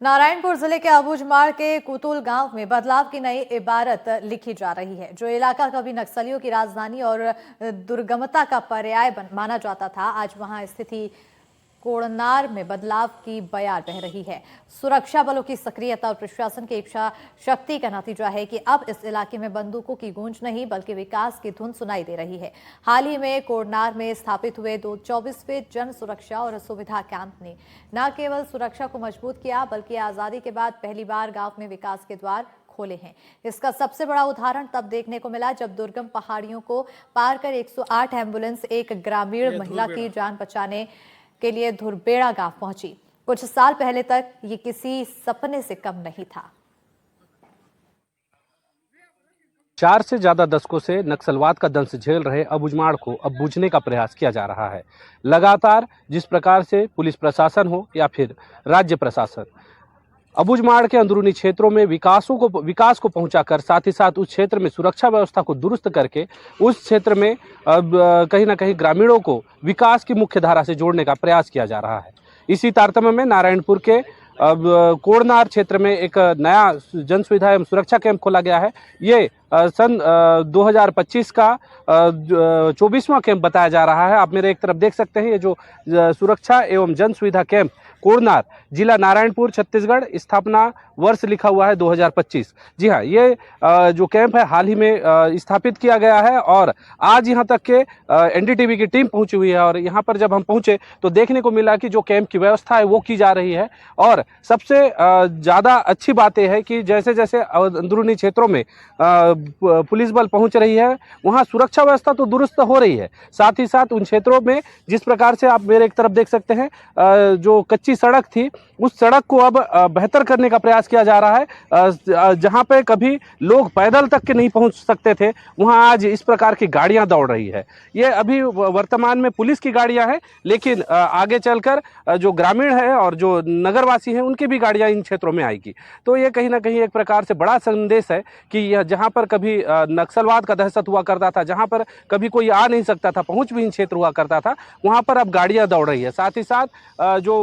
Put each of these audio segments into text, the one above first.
नारायणपुर जिले के अबूझमाड़ के कुतुल गांव में बदलाव की नई इबारत लिखी जा रही है। जो इलाका कभी नक्सलियों की राजधानी और दुर्गमता का पर्याय माना जाता था, आज वहां स्थिति कोड़नार में बदलाव की बयार बह रही है। सुरक्षा बलों की सक्रियता और प्रशासन की इच्छा शक्ति का नतीजा है कि अब इस इलाके में बंदूकों की गूंज नहीं बल्कि विकास की धुन सुनाई दे रही है। हाल ही में कोड़नार में स्थापित हुए 24वें जन सुरक्षा और सुविधा कैंप ने न केवल सुरक्षा को मजबूत किया बल्कि आजादी के बाद पहली बार गांव में विकास के द्वार खोले हैं। इसका सबसे बड़ा उदाहरण तब देखने को मिला जब दुर्गम पहाड़ियों को पार कर 108 एम्बुलेंस एक ग्रामीण महिला की जान बचाने के लिए धुरबेड़ा गांव पहुंची। कुछ साल पहले तक ये किसी सपने से कम नहीं था। 4 से ज्यादा दशकों से नक्सलवाद का दंश झेल रहे अबूझमाड़ को अब बूझने का प्रयास किया जा रहा है। लगातार जिस प्रकार से पुलिस प्रशासन हो या फिर राज्य प्रशासन अबूझमाड़ के अंदरूनी क्षेत्रों में विकास को पहुंचाकर साथ ही साथ उस क्षेत्र में सुरक्षा व्यवस्था को दुरुस्त करके उस क्षेत्र में अब कहीं ना कहीं ग्रामीणों को विकास की मुख्य धारा से जोड़ने का प्रयास किया जा रहा है। इसी तारतम्य में नारायणपुर के अब कोड़नार क्षेत्र में एक नया जन सुविधा एवं सुरक्षा कैंप खोला गया है। ये सन 2025 का 24वां कैंप बताया जा रहा है। आप मेरे एक तरफ देख सकते हैं, ये जो सुरक्षा एवं जन सुविधा कैंप कोड़नार, जिला नारायणपुर, छत्तीसगढ़, स्थापना वर्ष लिखा हुआ है 2025। जी हाँ, ये जो कैंप है हाल ही में स्थापित किया गया है और आज यहाँ तक के एनडीटीवी की टीम पहुंची हुई है। और यहाँ पर जब हम पहुंचे तो देखने को मिला कि जो कैंप की व्यवस्था है वो की जा रही है। और सबसे ज़्यादा अच्छी बात यह है कि जैसे जैसे अंदरूनी क्षेत्रों में पुलिस बल पहुंच रही है, वहाँ सुरक्षा व्यवस्था तो दुरुस्त हो रही है, साथ ही साथ उन क्षेत्रों में जिस प्रकार से आप मेरे एक तरफ देख सकते हैं, जो कच्ची सड़क थी उस सड़क को अब बेहतर करने का प्रयास किया जा रहा है। जहां पे कभी लोग पैदल तक के नहीं पहुंच सकते थे, वहां आज इस प्रकार की गाड़ियां दौड़ रही है। ये अभी वर्तमान में पुलिस की गाड़ियां हैं, लेकिन आगे चलकर जो ग्रामीण है और जो नगरवासी हैं उनकी भी गाड़ियां इन क्षेत्रों में आएगी। तो ये कहीं ना कहीं एक प्रकार से बड़ा संदेश है कि यह जहां पर कभी नक्सलवाद का दहशत हुआ करता था, जहां पर कभी कोई आ नहीं सकता था, पहुंच भी क्षेत्र हुआ करता था, वहां पर अब गाड़ियां दौड़ रही है। साथ ही साथ जो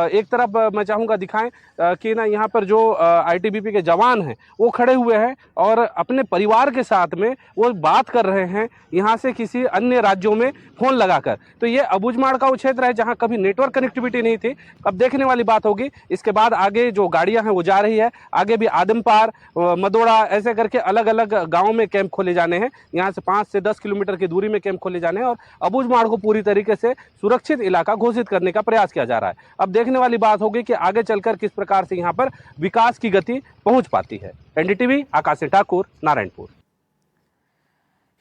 एक तरफ मैं चाहूँगा दिखाएं कि ना यहाँ पर जो आईटीबीपी के जवान हैं वो खड़े हुए हैं और अपने परिवार के साथ में वो बात कर रहे हैं यहाँ से किसी अन्य राज्यों में फ़ोन लगाकर। तो ये अबूझमाड़ का वो क्षेत्र है जहाँ कभी नेटवर्क कनेक्टिविटी नहीं थी। अब देखने वाली बात होगी इसके बाद आगे जो गाड़ियाँ हैं वो जा रही है, आगे भी आदमपार, मदोड़ा, ऐसे करके अलग अलग गाँव में कैंप खोले जाने हैं। यहाँ से 5 से 10 किलोमीटर की दूरी में कैंप खोले जाने हैं और अबूझमाड़ को पूरी तरीके से सुरक्षित इलाका घोषित करने का प्रयास किया जा रहा है। अब देखने वाली बात होगी कि आगे चलकर किस प्रकार से यहाँ पर विकास की गति पहुंच पाती है। एनडीटीवी, आकाश ठाकुर, नारायणपुर।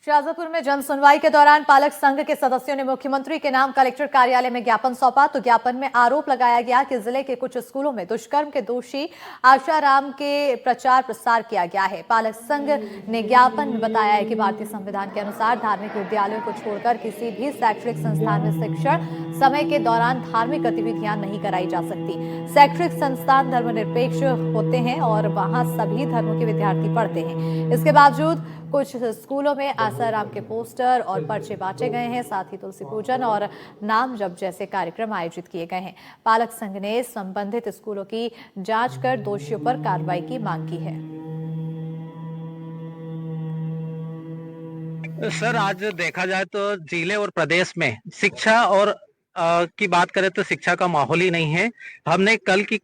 शाजापुर में जन सुनवाई के दौरान पालक संघ के सदस्यों ने मुख्यमंत्री के नाम कलेक्टर कार्यालय में ज्ञापन सौंपा। तो ज्ञापन में आरोप लगाया गया कि जिले के कुछ स्कूलों में दुष्कर्म के दोषी आशाराम के प्रचार प्रसार किया गया है। पालक संघ ने ज्ञापन में बताया है कि भारतीय संविधान के अनुसार धार्मिक विद्यालयों को छोड़कर किसी भी शैक्षणिक संस्थान में शिक्षण समय के दौरान धार्मिक गतिविधियां नहीं कराई जा सकती। शैक्षणिक संस्थान धर्मनिरपेक्ष होते हैं और वहां सभी धर्मों के विद्यार्थी पढ़ते हैं। इसके बावजूद कुछ स्कूलों में आसाराम के पोस्टर और पर्चे बांटे गए हैं, साथ ही तुलसी पूजन और नाम जप जैसे कार्यक्रम आयोजित किए गए हैं। पालक संघ ने संबंधित स्कूलों की जांच कर दोषियों पर कार्रवाई की मांग की है। सर, आज देखा जाए तो जिले और प्रदेश में शिक्षा और की बात करें तो शिक्षा का माहौल ही नहीं है। हमने कल की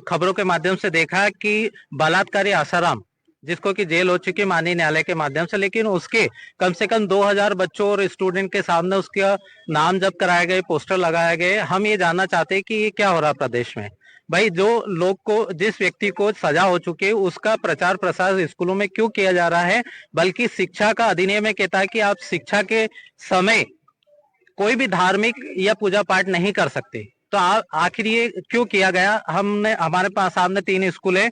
खबरों के माध्यम से देखा कि बलात्कारी आसाराम, जिसको कि जेल हो चुकी माननीय न्यायालय के माध्यम से, लेकिन उसके कम से कम 2000 बच्चों और स्टूडेंट के सामने उसका नाम जप कराए गए, पोस्टर लगाए गए। हम ये जानना चाहते हैं कि ये क्या हो रहा है प्रदेश में। भाई, जो लोग को, जिस व्यक्ति को सजा हो चुकी है, उसका प्रचार प्रसार स्कूलों में क्यों किया जा रहा है? बल्कि शिक्षा का अधिनियम में कहता है कि आप शिक्षा के समय कोई भी धार्मिक या पूजा पाठ नहीं कर सकते। तो आखिर ये क्यों किया गया? हमारे पास सामने 3 स्कूल है।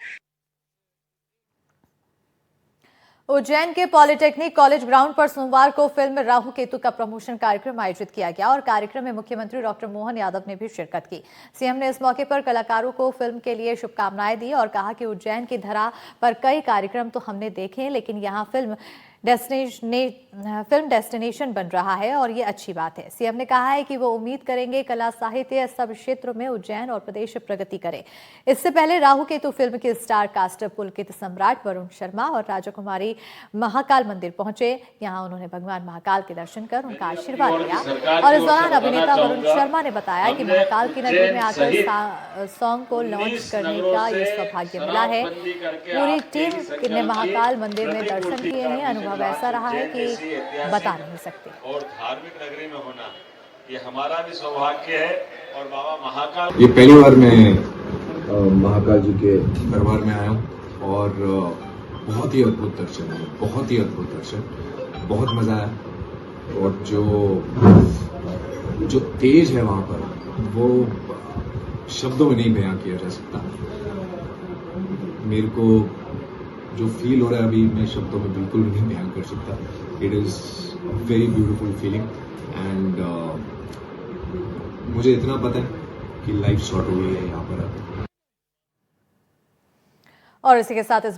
उज्जैन के पॉलिटेक्निक कॉलेज ग्राउंड पर सोमवार को फिल्म राहु केतु का प्रमोशन कार्यक्रम आयोजित किया गया और कार्यक्रम में मुख्यमंत्री डॉक्टर मोहन यादव ने भी शिरकत की। सीएम ने इस मौके पर कलाकारों को फिल्म के लिए शुभकामनाएं दी और कहा कि उज्जैन की धरा पर कई कार्यक्रम तो हमने देखे, लेकिन यहाँ फिल्म फिल्म डेस्टिनेशन बन रहा है और ये अच्छी बात है। सीएम ने कहा है कि वो उम्मीद करेंगे कला साहित्य सब क्षेत्रों में उज्जैन और प्रदेश प्रगति करे। इससे पहले राहु केतु फिल्म के स्टार कास्ट पुलकित सम्राट वरुण शर्मा और राजकुमारी महाकाल मंदिर पहुंचे। यहां उन्होंने भगवान महाकाल के दर्शन कर उनका आशीर्वाद लिया और इस दौरान अभिनेता वरुण शर्मा ने बताया कि महाकाल की नगरी में आकर सॉन्ग को लॉन्च करने का ये सौभाग्य मिला है। पूरी टीम ने महाकाल मंदिर में दर्शन किए हैं। अनुभव ऐसा रहा है कि बता नहीं सकते। और धार्मिक नगरी में होना ये हमारा भी सौभाग्य है। और बाबा महाकाल, ये पहली बार मैं महाकाल जी के दरबार में आया हूँ और बहुत ही अद्भुत दर्शन है, बहुत ही अद्भुत दर्शन, बहुत मजा आया। और जो तेज है वहां पर वो शब्दों में नहीं बयां किया जा सकता। मेरे को जो फील हो रहा है अभी मैं शब्दों में बिल्कुल नहीं बयान कर सकता। It is very beautiful feeling and मुझे इतना पता है कि लाइफ शॉर्ट हो गई है यहाँ पर। और इसी के साथ इस